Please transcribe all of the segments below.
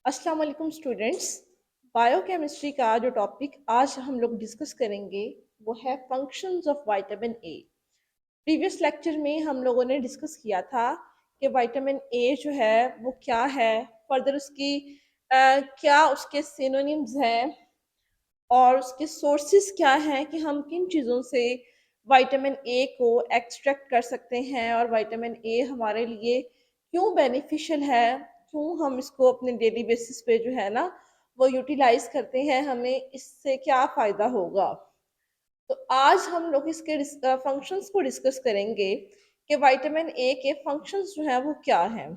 अस्सलाम वालेकुम students. Biochemistry का जो टॉपिक आज हम लोग डिस्कस करेंगे वो है functions of vitamin A. Previous lecture में हम लोगों ने डिस्कस किया था कि विटामिन ए जो है वो क्या है, फर्दर उसकी क्या उसके सिनोनिम्स हैं और उसके सोर्सेज क्या हैं कि हम किन चीज़ों से विटामिन ए को एक्सट्रैक्ट कर सकते हैं और विटामिन ए हमारे लिए क्यों बेनिफिशियल है, क्यों हम इसको अपने डेली बेसिस पे जो है ना वो यूटिलाइज करते हैं, हमें इससे क्या फ़ायदा होगा। तो आज हम लोग इसके फंक्शंस को डिस्कस करेंगे कि विटामिन ए के फंक्शंस जो हैं वो क्या हैं।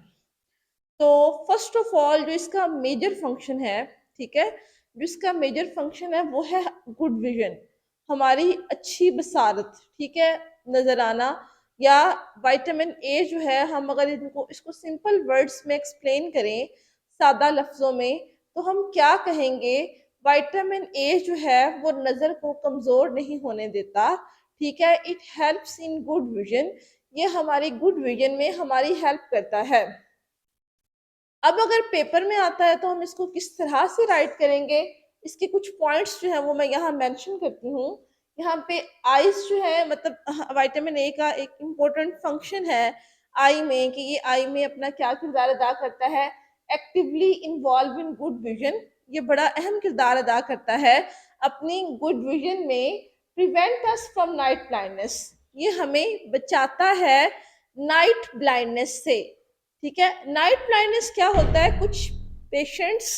तो फर्स्ट ऑफ ऑल जो इसका मेजर फंक्शन है, ठीक है, जो इसका मेजर फंक्शन है वो है गुड विजन, हमारी अच्छी बसारत, ठीक है, नजर आना। या विटामिन ए जो है, हम अगर इनको इसको सिंपल वर्ड्स में एक्सप्लेन करें, सादा लफ्जों में, तो हम क्या कहेंगे? विटामिन ए जो है वो नजर को कमजोर नहीं होने देता, ठीक है, it helps in good vision, ये हमारी गुड विजन में हमारी हेल्प करता है। अब अगर पेपर में आता है तो हम इसको किस तरह से राइट करेंगे, इसके कुछ पॉइंट्स जो है वो मैं यहाँ मेंशन करती हूँ। यहाँ पे आईज जो है, मतलब विटामिन ए का एक इम्पोर्टेंट फंक्शन है आई में, कि ये आई में अपना क्या किरदार अदा करता है? Actively involve in good vision, ये बड़ा अहम किरदार अदा करता है अपनी गुड विजन में। Prevent us from night blindness, ये हमें बचाता है नाइट ब्लाइंडनेस से, ठीक है। नाइट ब्लाइंडनेस क्या होता है? कुछ पेशेंट्स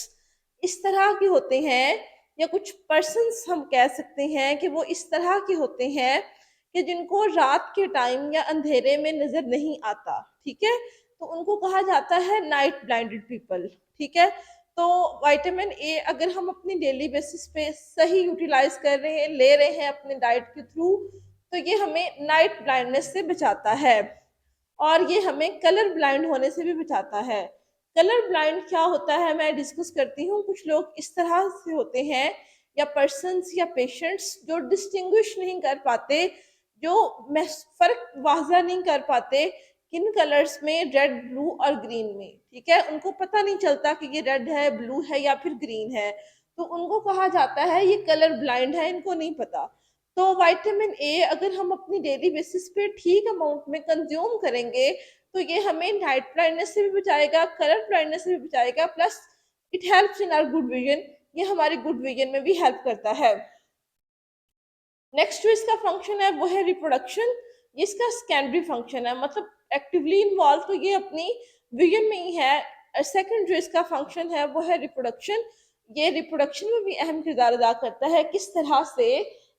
इस तरह के होते हैं, या कुछ पर्सन्स हम कह सकते हैं कि वो इस तरह के होते हैं कि जिनको रात के टाइम या अंधेरे में नजर नहीं आता, ठीक है, तो उनको कहा जाता है नाइट ब्लाइंडेड पीपल, ठीक है। तो विटामिन ए अगर हम अपनी डेली बेसिस पे सही यूटिलाइज कर रहे हैं, ले रहे हैं अपने डाइट के थ्रू, तो ये हमें नाइट ब्लाइंडनेस से बचाता है और ये हमें कलर ब्लाइंड होने से भी बचाता है। कलर ब्लाइंड क्या होता है मैं डिस्कस करती हूँ। कुछ लोग इस तरह से होते हैं, या पर्सन्स या पेशेंट्स, जो डिस्टिंग्विश नहीं कर पाते, जो फर्क वाज़ा नहीं कर पाते किन कलर्स में, रेड, ब्लू और ग्रीन में, ठीक है, उनको पता नहीं चलता कि ये रेड है, ब्लू है या फिर ग्रीन है, तो उनको कहा जाता है ये कलर ब्लाइंड है, इनको नहीं पता। तो विटामिन ए अगर हम अपनी डेली बेसिस पे ठीक अमाउंट में कंज्यूम करेंगे, तो ये हमें नाइट ब्लाइंडनेस से भी बचाएगा, कलर ब्लाइंडनेस से भी बचाएगा, plus it helps in our good vision, ये हमारे गुड विजन में भी हेल्प करता है। नेक्स्ट जो इसका फंक्शन है वो है रिप्रोडक्शन। ये इसका सेकेंडरी फंक्शन है, मतलब एक्टिवली इन्वॉल्व तो ये अपनी विजन में ही है। सेकंड जो इसका फंक्शन है वो है रिप्रोडक्शन। ये रिप्रोडक्शन में भी अहम किरदार अदा करता है। किस तरह से?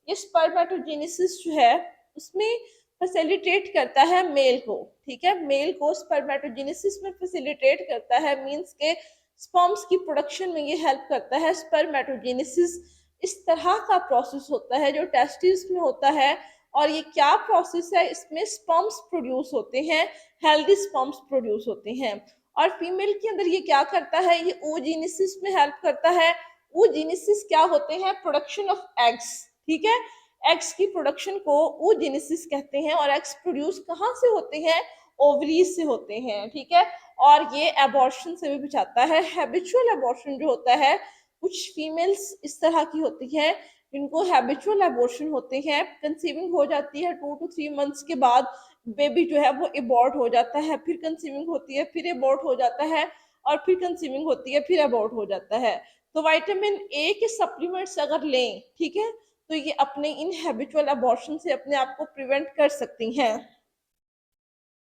ये स्पर्मेटोजेनेसिस जो है उसमें फैसिलिटेट करता है मेल को, ठीक है, मेल को स्पर्मेटोजेनेसिस में फैसिलिटेट करता है, मींस के स्पर्म्स की प्रोडक्शन में ये हेल्प करता है। स्पर्मेटोजेनेसिस इस तरह का प्रोसेस होता है जो टेस्टिस में होता है, और ये क्या प्रोसेस है? इसमें स्पर्म्स प्रोड्यूस होते हैं, हेल्दी स्पर्म्स प्रोड्यूस होते हैं। और फीमेल के अंदर ये क्या करता है? ये oogenesis में हेल्प करता है। oogenesis क्या होते हैं? प्रोडक्शन ऑफ एग्स, ठीक है, एग्स की प्रोडक्शन को oogenesis कहते हैं। और एग्स प्रोड्यूस कहाँ से होते हैं? ओवरीज से होते हैं, ठीक है। और ये एबॉर्शन से भी बचाता है। हैबिचुअल एबॉर्शन जो होता है, कुछ फीमेल्स इस तरह की होती हैं जिनको हैबिचुअल एबॉर्शन होते हैं, कंसीविंग हो जाती है 2 to 3 मंथ्स के बाद, बेबी जो है वो एबॉर्ट हो जाता है, फिर कंसीविंग होती है, फिर एबॉर्ट हो जाता है, और फिर कंसीविंग होती है, फिर एबॉर्ट हो जाता है। तो विटामिन ए के सप्लीमेंट्स अगर लें, ठीक है, तो ये अपने इन हैबिचुअल एबॉर्शन से अपने आप को प्रिवेंट कर सकती हैं।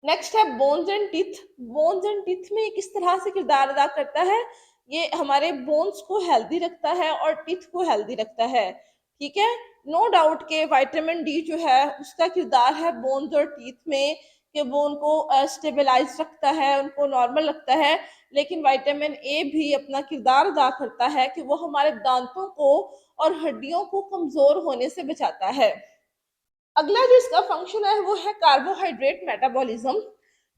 नेक्स्ट है bones and teeth. Bones and teeth में किस तरह से किरदार अदा करता है? ये हमारे बोन्स को हेल्दी रखता है और टीथ को हेल्दी रखता है, ठीक है। नो डाउट के विटामिन डी जो है उसका किरदार है बोन्स और टीथ में, कि वो उनको स्टेबलाइज रखता है, उनको नॉर्मल रखता है। लेकिन विटामिन ए भी अपना किरदार अदा करता है कि वो हमारे दांतों को और हड्डियों को कमजोर होने से बचाता है। अगला जो इसका फंक्शन है वो है कार्बोहाइड्रेट मेटाबॉलिज्म,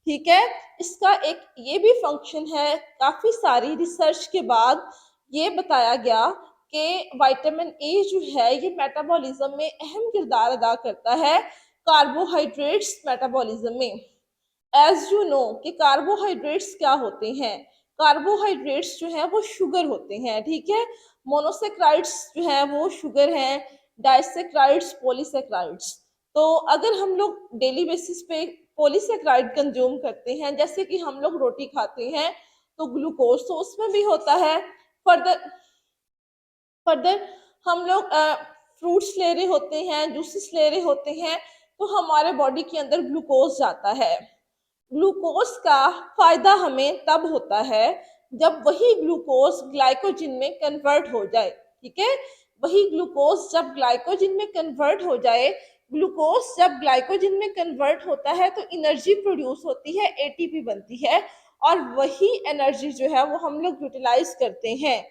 ठीक है। इसका एक ये भी फंक्शन है, काफी सारी रिसर्च के बाद ये बताया गया कि विटामिन ए जो है ये मेटाबॉलिज्म में अहम किरदार अदा करता है, कार्बोहाइड्रेट्स मेटाबॉलिज्म में। एज यू नो कि कार्बोहाइड्रेट्स क्या होते हैं? कार्बोहाइड्रेट्स जो है वो शुगर होते हैं, ठीक है। मोनोसेक्राइड्स जो है वो शुगर हैं, डाइसेक्राइड्स पॉलीसेक्राइड्स। तो अगर हम लोग डेली बेसिस पे पॉलीसेक्राइड कंज्यूम करते हैं, जैसे कि हम लोग रोटी खाते हैं तो ग्लूकोज तो उसमें भी होता है। फर्दर फर्दर हम लोग फ्रूट्स ले रहे होते हैं, जूसेस ले रहे होते हैं, तो हमारे बॉडी के अंदर ग्लूकोज जाता है। ग्लूकोज का फायदा हमें तब होता है जब वही ग्लूकोज ग्लाइकोजन में कन्वर्ट हो जाए, ठीक है। वही ग्लूकोज जब ग्लाइकोजन में कन्वर्ट हो जाए, ग्लूकोज जब ग्लाइकोजन में कन्वर्ट होता है तो एनर्जी प्रोड्यूस होती है, एटीपी बनती है, और वही एनर्जी जो है वो हम लोग यूटिलाइज करते हैं,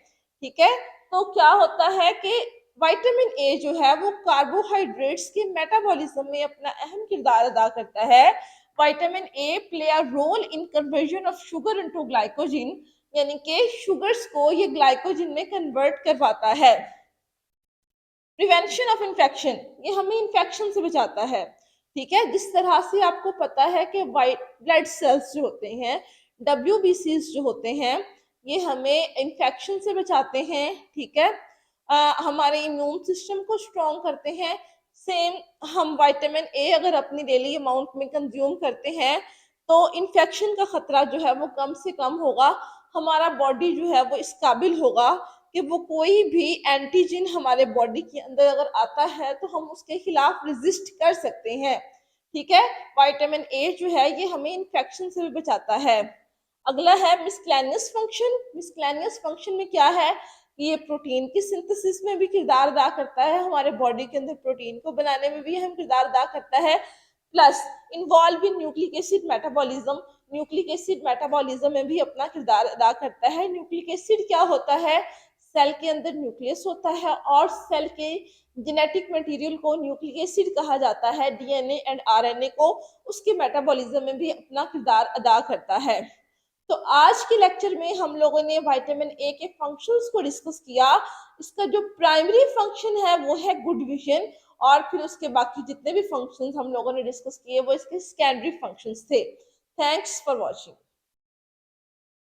ठीक है। तो क्या होता है कि विटामिन ए जो है वो कार्बोहाइड्रेट्स के मेटाबॉलिज्म में अपना अहम किरदार अदा करता है। Vitamin A play a role in conversion of sugar into glycogen, यानी कि शुगर्स को ये ग्लाइकोजन में कन्वर्ट करवाता है। प्रिवेंशन ऑफ इन्फेक्शन, ये हमें इन्फेक्शन से बचाता है, ठीक है। जिस तरह से आपको पता है कि वाइट ब्लड सेल्स जो होते हैं, WBCs जो होते हैं, ये हमें इन्फेक्शन से बचाते हैं, ठीक है। हमारे इम्यून सिस्टम को स्ट्रॉन्ग करते हैं। सेम हम विटामिन ए अगर अपनी डेली अमाउंट में कंज्यूम करते हैं तो इन्फेक्शन का खतरा जो है वो कम से कम होगा। हमारा बॉडी जो है वो इस काबिल होगा कि वो कोई भी एंटीजन हमारे बॉडी के अंदर अगर आता है तो हम उसके खिलाफ रेजिस्ट कर सकते हैं, ठीक है। विटामिन ए जो है ये हमें इन्फेक्शन से भी बचाता है। अगला है मिसक्लेनियस फंक्शन। मिसक्लेनियस फंक्शन में क्या है, ये प्रोटीन की सिंथेसिस में भी किरदार अदा करता है, हमारे बॉडी के अंदर प्रोटीन को बनाने में भी अहम किरदार अदा करता है। Plus involve in nucleic acid metabolism, nucleic acid metabolism में भी अपना किरदार अदा करता है। न्यूक्लिक एसिड क्या होता है, सेल के अंदर न्यूक्लियस होता है और सेल के जेनेटिक मटेरियल को न्यूक्लिक एसिड कहा जाता है, डीएनए एंड आरएनए को, उसके मेटाबॉलिज्म में भी अपना किरदार अदा करता है। तो आज के लेक्चर में हम लोगों ने विटामिन ए के फंक्शंस को डिस्कस किया। इसका जो प्राइमरी फंक्शन है वो है गुड विजन, और फिर उसके बाकी जितने भी फंक्शंस हम लोगों ने डिस्कस किए वो इसके सेकेंडरी फंक्शंस थे। Thanks for watching.